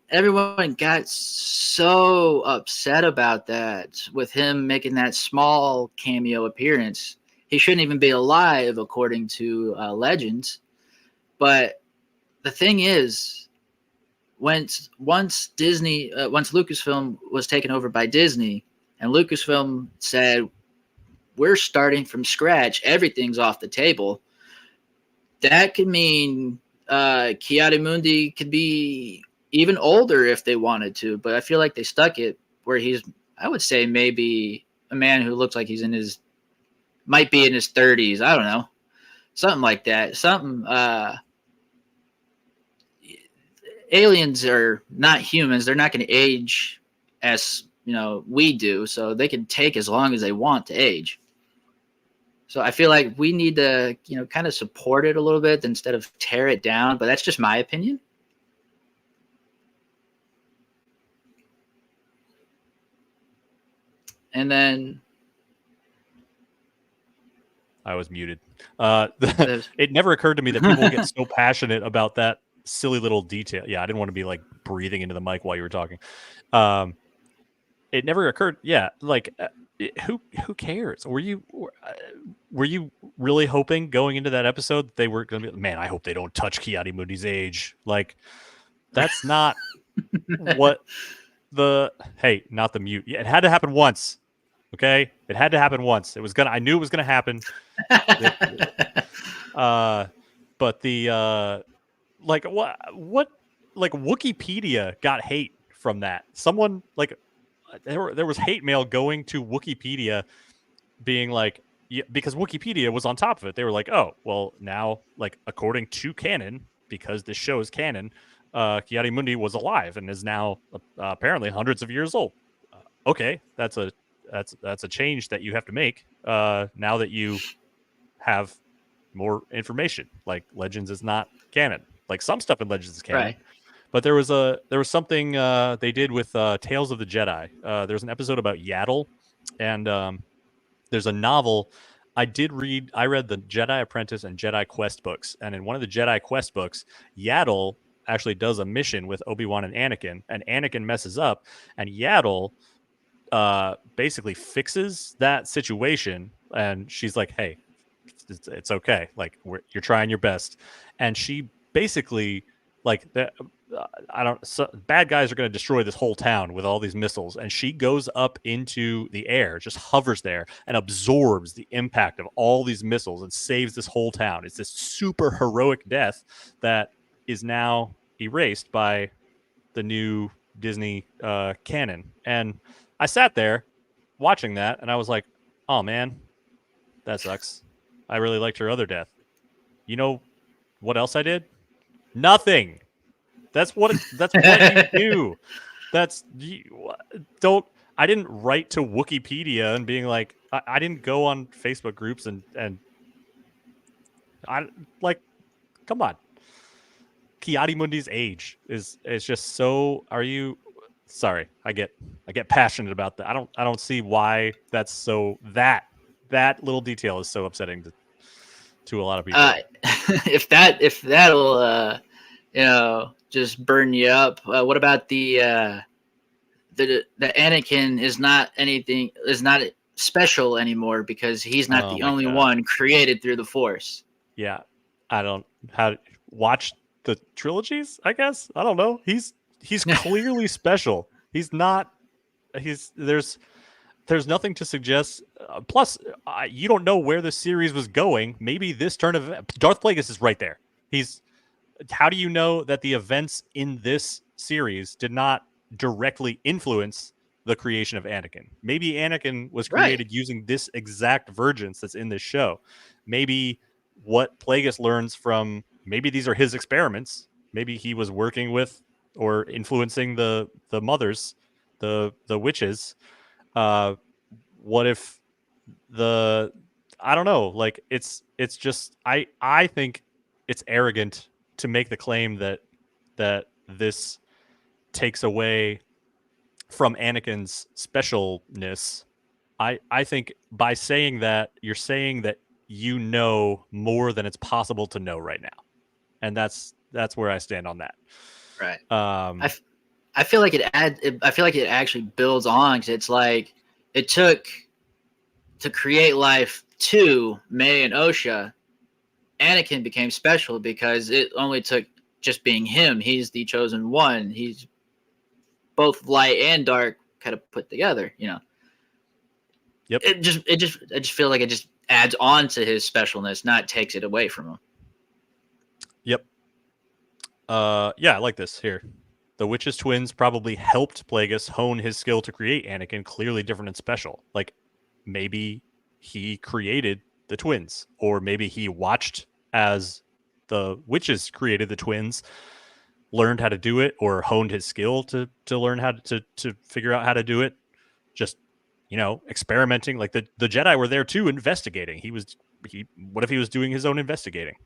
got so upset about that with him making that small cameo appearance. He shouldn't even be alive according to legends. But the thing is, once Lucasfilm was taken over by Disney, and Lucasfilm said we're starting from scratch, everything's off the table. That could mean Mundi could be even older if they wanted to, but I feel like they stuck it where he's, I would say, maybe a man who looks like he's might be in his 30s. I don't know. Something like that. Aliens are not humans. They're not going to age as, we do. So they can take as long as they want to age. So I feel like we need to, kind of support it a little bit instead of tear it down. But that's just my opinion. And then I was muted. It never occurred to me that people get so passionate about that silly little detail. Yeah, I didn't want to be like breathing into the mic while you were talking. It never occurred. Yeah, like who cares? Were you really hoping going into that episode that they were going to be? Man, I hope they don't touch Kiadi Mundi's age. Like that's not what hey, not the mute. Yeah, it had to happen once. Okay, it had to happen once. I knew it was gonna happen. But the like what like Wikipedia got hate from that. Someone like there was hate mail going to Wikipedia being like, yeah, because Wikipedia was on top of it. They were like, oh, well, now, like, according to canon, because this show is canon, Kiadi Mundi was alive and is now apparently hundreds of years old. Okay, that's a change that you have to make now that you have more information. Like Legends is not canon. Like some stuff in Legends is canon. Right. But there was something they did with Tales of the Jedi. There's an episode about Yaddle, and there's a novel I read the Jedi Apprentice and Jedi Quest books, and in one of the Jedi Quest books, Yaddle actually does a mission with Obi-Wan and Anakin messes up, and Yaddle basically fixes that situation, and she's like, hey, it's okay, like you're trying your best, and she basically like I don't. So bad guys are going to destroy this whole town with all these missiles, and she goes up into the air, just hovers there, and absorbs the impact of all these missiles and saves this whole town. It's this super heroic death that is now erased by the new Disney canon. And I sat there watching that, and I was like, "Oh man, that sucks. I really liked her other death." You know what else I did? Nothing. That's what you do. Don't. I didn't write to Wikipedia and being like, I didn't go on Facebook groups and I like, come on. Kiadi Mundi's age is just so. Are you? Sorry, I get passionate about that. I don't see why that's so. That little detail is so upsetting to a lot of people. If that'll just burn you up. What about the Anakin is not special anymore because he's not the only one created through the Force. Yeah, I don't watch the trilogies, I guess. I don't know. He's clearly special. He's not. There's nothing to suggest. Plus, you don't know where the series was going. Maybe this turn of Darth Plagueis is right there. He's. How do you know that the events in this series did not directly influence the creation of Anakin? Maybe Anakin was Right. created using this exact vergence that's in this show. Maybe what Plagueis learns from. Maybe these are his experiments. Maybe he was working with or influencing the mothers, the witches. What if the I don't know, like it's just I think it's arrogant to make the claim that this takes away from Anakin's specialness. I think by saying that, you're saying that you know more than it's possible to know right now. And that's where I stand on that. Right. Um I feel like I feel like it actually builds on, because it's like it took to create life to May and Osha. Anakin became special because it only took just being him. He's the chosen one. He's both light and dark kind of put together. Yep. I just feel like it just adds on to his specialness, not takes it away from him. Yep. Yeah, I like this here. The Witch's twins probably helped Plagueis hone his skill to create Anakin, clearly different and special. Like, maybe he created the twins, or maybe he watched as the witches created the twins, learned how to do it, or honed his skill to learn how to figure out how to do it. Just, experimenting. Like the Jedi were there too, investigating. What if he was doing his own investigating?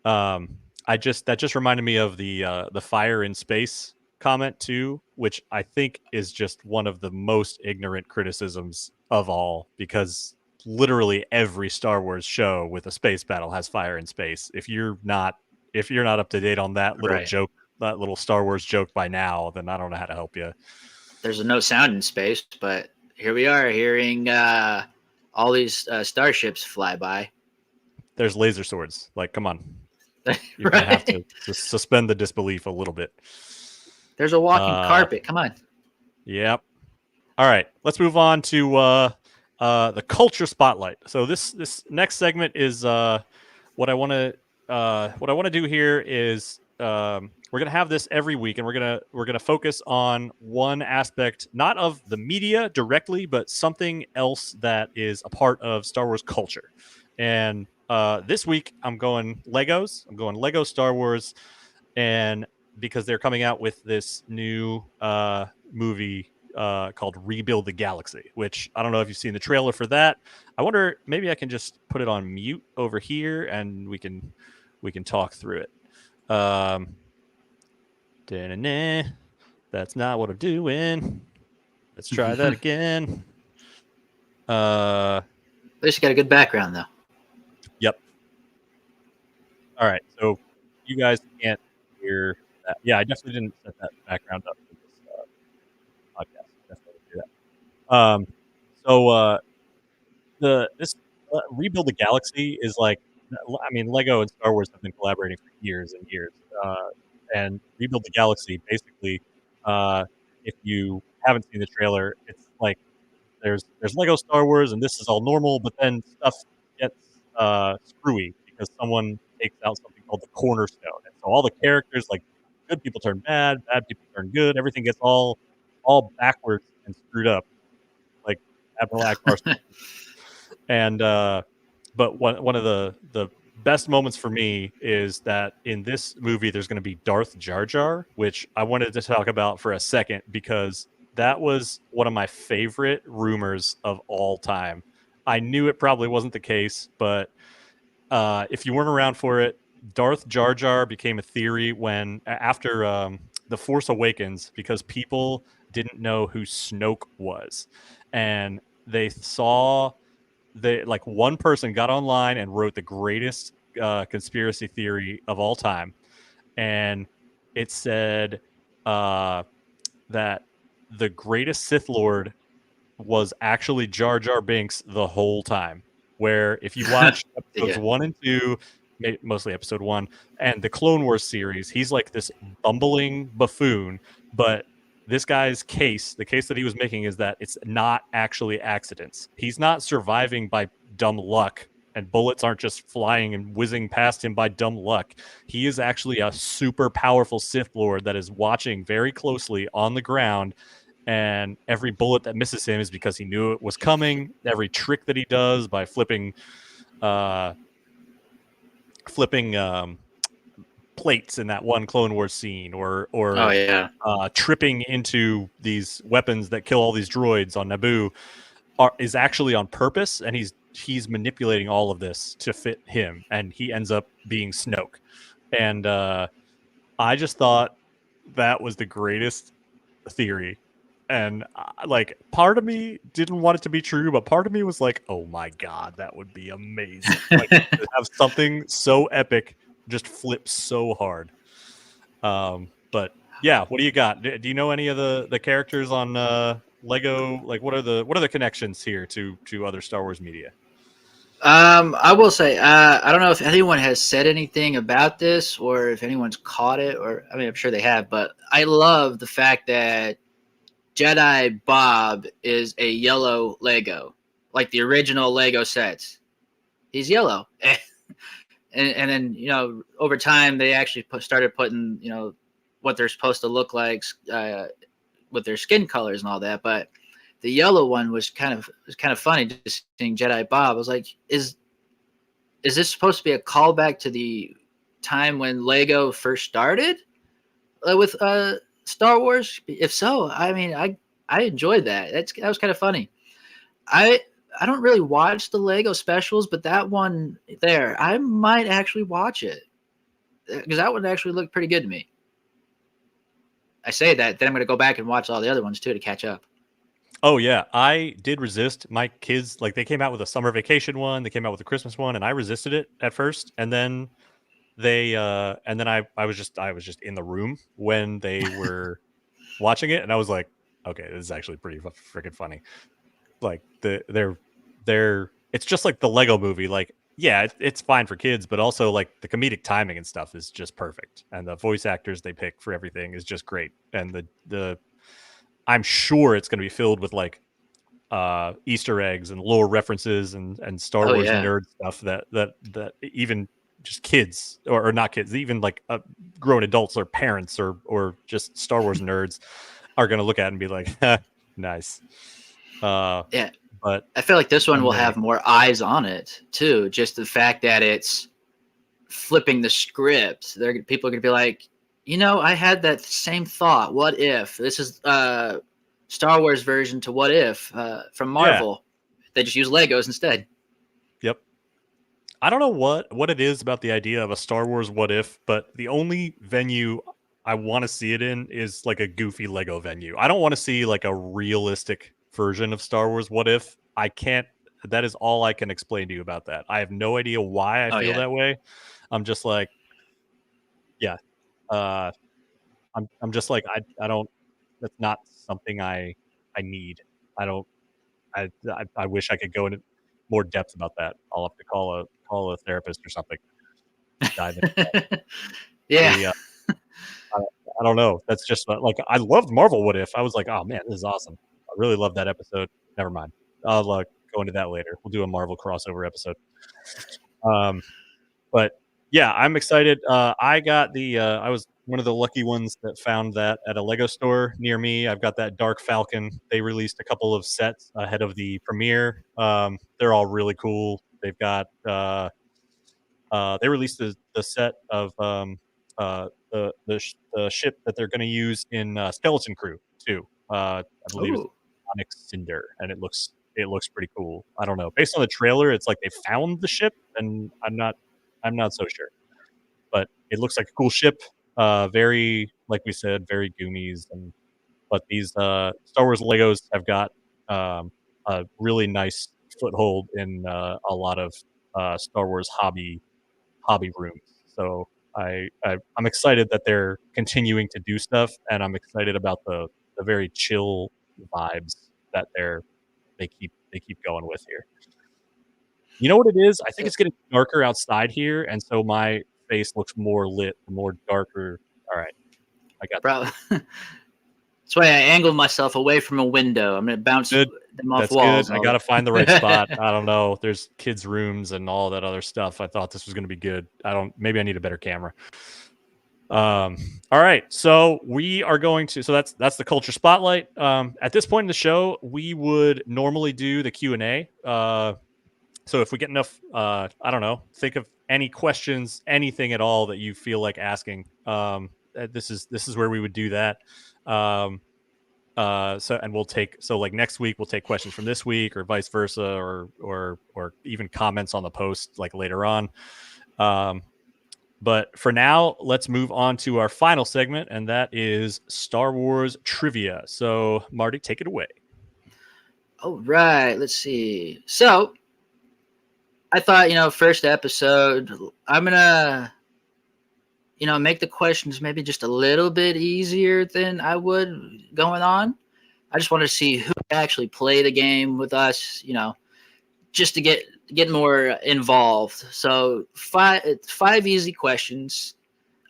That just reminded me of the fire in space comment too, which I think is just one of the most ignorant criticisms of all, because literally every Star Wars show with a space battle has fire in space. If you're not up to date on that little joke, that little Star Wars joke by now, then I don't know how to help you. There's no sound in space, but here we are hearing all these starships fly by. There's laser swords. Like, come on. You're going to have to suspend the disbelief a little bit. There's a walking carpet. Come on. Yep. All right. Let's move on to the culture spotlight. So this next segment is what I want to do here is we're gonna have this every week, and we're gonna focus on one aspect, not of the media directly, but something else that is a part of Star Wars culture. And this week I'm going Legos. I'm going Lego Star Wars, and because they're coming out with this new movie called Rebuild the Galaxy, which I don't know if you've seen the trailer for that. I wonder, maybe I can just put it on mute over here and we can talk through it. That's not what I'm doing. Let's try that again. At least you got a good background, though. Yep. All right. So you guys can't hear that. Yeah, I definitely didn't set that background up for this podcast. Definitely do that. This Rebuild the Galaxy is like, I mean, Lego and Star Wars have been collaborating for years and years. And Rebuild the Galaxy, basically, if you haven't seen the trailer, it's like there's Lego Star Wars, and this is all normal, but then stuff gets screwy because someone takes out something called the cornerstone. And so all the characters, like good people turn bad, bad people turn good, everything gets all backwards and screwed up, like Admiral Akbar's. And but one of the best moments for me is that in this movie there's going to be Darth Jar Jar, which I wanted to talk about for a second because that was one of my favorite rumors of all time. I knew it probably wasn't the case, but if you weren't around for it, Darth Jar Jar became a theory after The Force Awakens, because people didn't know who Snoke was, and they saw one person got online and wrote the greatest conspiracy theory of all time, and it said that the greatest Sith Lord was actually Jar Jar Binks the whole time. Where if you watch episodes 1 and 2, mostly episode 1, and the Clone Wars series. He's like this bumbling buffoon, but this guy's the case that he was making is that it's not actually accidents. He's not surviving by dumb luck, and bullets aren't just flying and whizzing past him by dumb luck. He is actually a super powerful Sith Lord that is watching very closely on the ground, and every bullet that misses him is because he knew it was coming. Every trick that he does by flipping plates in that one Clone Wars scene, or Oh yeah. tripping into these weapons that kill all these droids on Naboo, is actually on purpose, and he's manipulating all of this to fit him, and he ends up being Snoke. And I just thought that was the greatest theory. And like, part of me didn't want it to be true, but part of me was like, "Oh my god, that would be amazing!" Like, to have something so epic just flip so hard. But yeah, what do you got? Do you know any of the characters on Lego? Like, what are the connections here to other Star Wars media? I will say, I don't know if anyone has said anything about this or if anyone's caught it, or I mean, I'm sure they have, but I love the fact that Jedi Bob is a yellow Lego, like the original Lego sets. He's yellow, and then over time they actually started putting what they're supposed to look like with their skin colors and all that, but the yellow one was kind of funny just seeing Jedi Bob. I was like, is this supposed to be a callback to the time when Lego first started with Star Wars? If so, I mean, I enjoyed that. That was kind of funny. I I don't really watch the Lego specials, but that one there, I might actually watch it because that one actually looked pretty good to me. I say that, then I'm going to go back and watch all the other ones too to catch up. Oh yeah, I did resist. My kids, like, they came out with a summer vacation one, they came out with a Christmas one, and I resisted it at first, and then I was just in the room when they were watching it, and I was like, okay, this is actually pretty freaking funny. Like, they're it's just like the Lego movie. Like, yeah, it's fine for kids, but also like the comedic timing and stuff is just perfect, and the voice actors they pick for everything is just great, and the I'm sure it's going to be filled with like Easter eggs and lore references and Star Oh Wars yeah. nerd stuff that even just kids, or not kids, even like grown adults or parents or just Star Wars nerds are going to look at and be like, nice. Yeah. But I feel like this one when will have more eyes on it too. Just the fact that it's flipping the script. People are gonna be like, I had that same thought. What if this is Star Wars version to What If from yeah, Marvel? They just use Legos instead. yep. I don't know what it is about the idea of a Star Wars What If, but the only venue I want to see it in is like a goofy Lego venue. I don't want to see like a realistic version of Star Wars What If. I can't. That is all I can explain to you about that. I have no idea why I Oh feel yeah. that way. I'm just like, yeah. Uh, I'm just like, I don't. That's not something I need. I don't. I wish I could go into more depth about that. I'll have to call a therapist or something. Dive into that. Yeah. The I, I don't know. That's just like, I loved Marvel What If. I was like, oh man, this is awesome. I really loved that episode. Never mind. I'll go into that later. We'll do a Marvel crossover episode. Um, but yeah, I'm excited. I got I was one of the lucky ones that found that at a Lego store near me. I've got that Dark Falcon. They released a couple of sets ahead of the premiere. They're all really cool. They've got they released the set of the ship that they're going to use in Skeleton Crew too. I believe it's Oh. Onyx Cinder, and it looks pretty cool. I don't know. Based on the trailer, it's like they found the ship, and I'm not so sure, but it looks like a cool ship. Very, like we said, very Goonies, and but these Star Wars Legos have got a really nice foothold in a lot of Star Wars hobby rooms. So I'm excited that they're continuing to do stuff, and I'm excited about the very chill vibes that they keep going with here. You know what it is? I think it's getting darker outside here, and so my face looks more lit, more darker. All right, I got Bro, that's why I angled myself away from a window. I'm gonna bounce good. them off That's walls. good. I got to find the right spot. I don't know. There's kids' rooms and all that other stuff. I thought this was going to be good. Maybe I need a better camera. All right. So we are going to. So that's the culture spotlight. At this point in the show, we would normally do the Q&A. So if we get enough, I don't know, think of any questions, anything at all that you feel like asking. This is where we would do that. We'll take, so like next week we'll take questions from this week or vice versa, or even comments on the post like later on. But for now, let's move on to our final segment, and that is Star Wars trivia. So Marty, take it away. All right, let's see. So I thought, first episode, I'm gonna, make the questions maybe just a little bit easier than I would going on. I just want to see who actually play the game with us, just to get more involved. So five easy questions.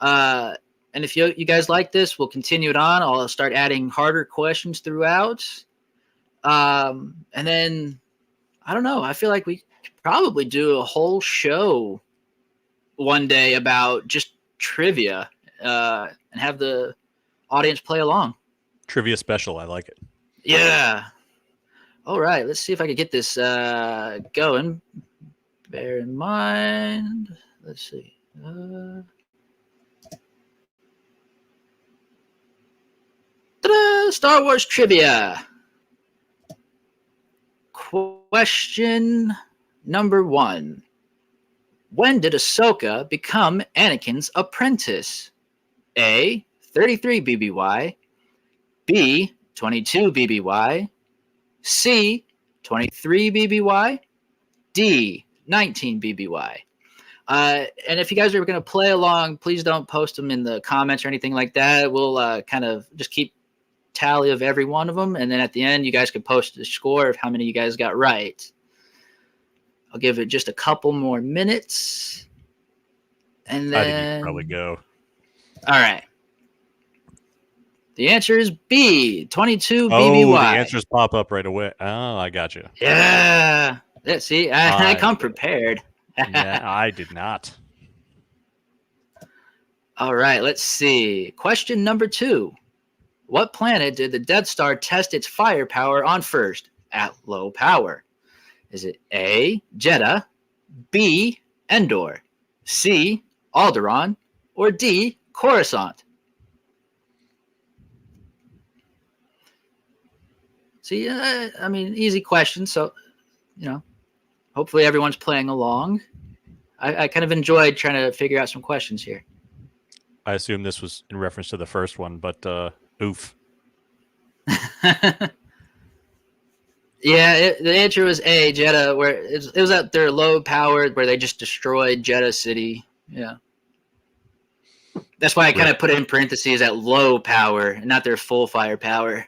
And if you guys like this, we'll continue it on. I'll start adding harder questions throughout. And then I don't know. I feel like we could probably do a whole show one day about just trivia and have the audience play along. Trivia special. I like it. Yeah. All right. Let's see if I can get this going. Bear in mind. Let's see. Ta-da! Star Wars trivia. Question number 1. When did Ahsoka become Anakin's apprentice? A. 33 BBY. B. 22 BBY. C. 23 BBY. D. 19 BBY. And if you guys are going to play along, please don't post them in the comments or anything like that. We'll kind of just keep tally of every one of them, and then at the end you guys can post the score of how many you guys got right. I'll give it just a couple more minutes, and then I think you can probably go. All right. The answer is B, 22 BBY. Oh, the answers pop up right away. Oh, I got you. Yeah. See, I come prepared. Yeah, I did not. All right, let's see. Question number 2. What planet did the Death Star test its firepower on first at low power? Is it A, Jeddah, B, Endor, C, Alderaan, or D, Coruscant? See, easy question. So, hopefully everyone's playing along. I kind of enjoyed trying to figure out some questions here. I assume this was in reference to the first one, but oof. Yeah, the answer was A, Jeddah, where it was at their low power, where they just destroyed Jeddah City. Yeah. That's why I kind of put it in parentheses at low power and not their full firepower.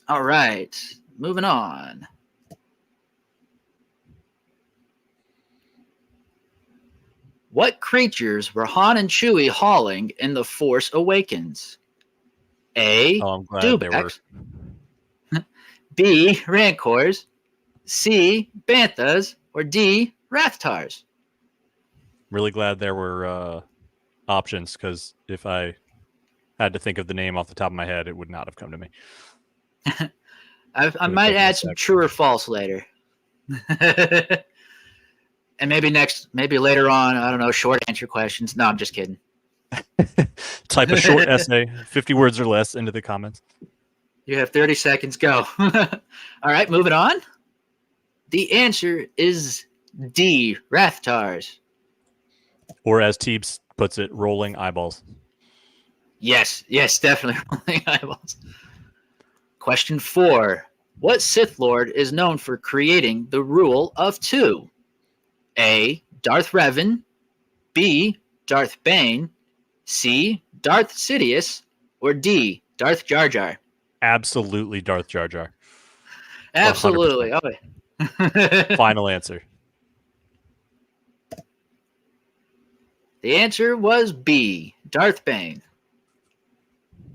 All right, moving on. What creatures were Han and Chewie hauling in The Force Awakens? A. I'm glad they were. B. Rancors. C. Banthas. Or D. Rathtars. Really glad there were options, because if I had to think of the name off the top of my head, it would not have come to me. I might add some true or false later. And maybe later on, I don't know, short answer questions. No, I'm just kidding. Type a short essay, 50 words or less, into the comments. You have 30 seconds. Go. All right, moving on. The answer is D, Rathtars. Or as Teebs puts it, rolling eyeballs. Yes, definitely rolling eyeballs. Question 4. What Sith Lord is known for creating the Rule of Two? A. Darth Revan. B. Darth Bane. C. Darth Sidious. Or D. Darth Jar Jar. Absolutely Darth Jar Jar. Absolutely. 100%. Oh, Final answer. The answer was B, Darth Bane.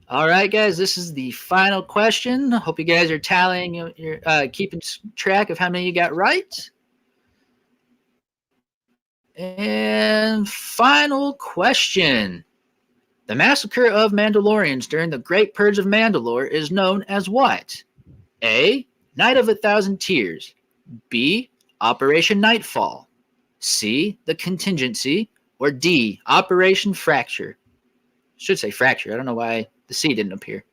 All right, guys, this is the final question. Hope you guys are tallying, your keeping track of how many you got right. And final question. The massacre of Mandalorians during the Great Purge of Mandalore is known as what? A. Night of 1,000 Tears. B. Operation Nightfall. C. The Contingency. Or D. Operation Fracture. Should say Fracture. I don't know why the C didn't appear.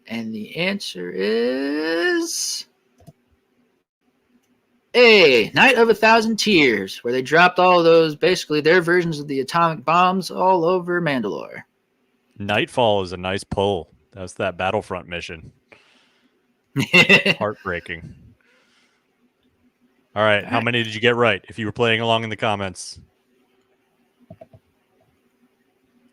And the answer is A. Night of 1,000 Tears, where they dropped all those, basically their versions of the atomic bombs all over Mandalore. Nightfall is a nice pull. That's that Battlefront mission. Heartbreaking. All right. How many did you get right if you were playing along in the comments?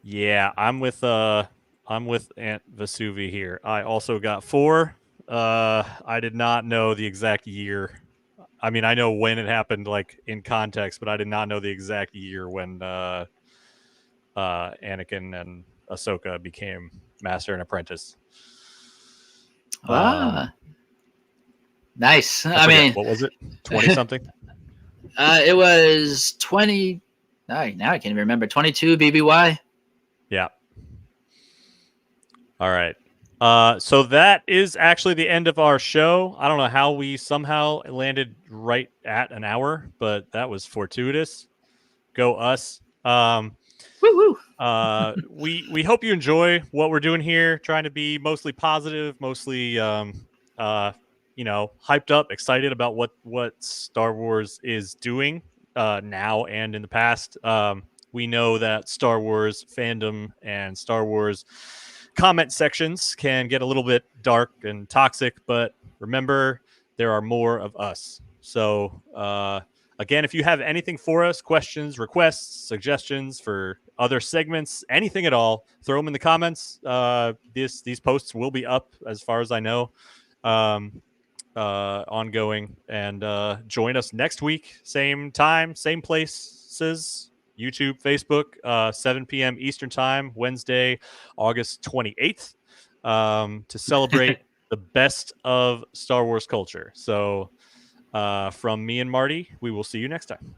Yeah, I'm with Aunt Vesuvi here. I also got 4. I did not know the exact year. I mean, I know when it happened, like in context, but I did not know the exact year when Anakin and Ahsoka became master and apprentice. Nice. I mean, what was it? 20 something? It was 20. Now I can't even remember. 22 BBY. Yeah. All right. So that is actually the end of our show. I don't know how we somehow landed right at an hour, but that was fortuitous. Go us. Woo-woo. We hope you enjoy what we're doing here, trying to be mostly positive, mostly hyped up, excited about what Star Wars is doing now and in the past. We know that Star Wars fandom and Star Wars comment sections can get a little bit dark and toxic, but remember, there are more of us. So again, if you have anything for us, questions, requests, suggestions for other segments, anything at all, throw them in the comments. These posts will be up, as far as I know, ongoing. And join us next week, same time, same places, YouTube, Facebook, 7 p.m. Eastern Time, Wednesday, August 28th, to celebrate the best of Star Wars culture. So from me and Marty, we will see you next time.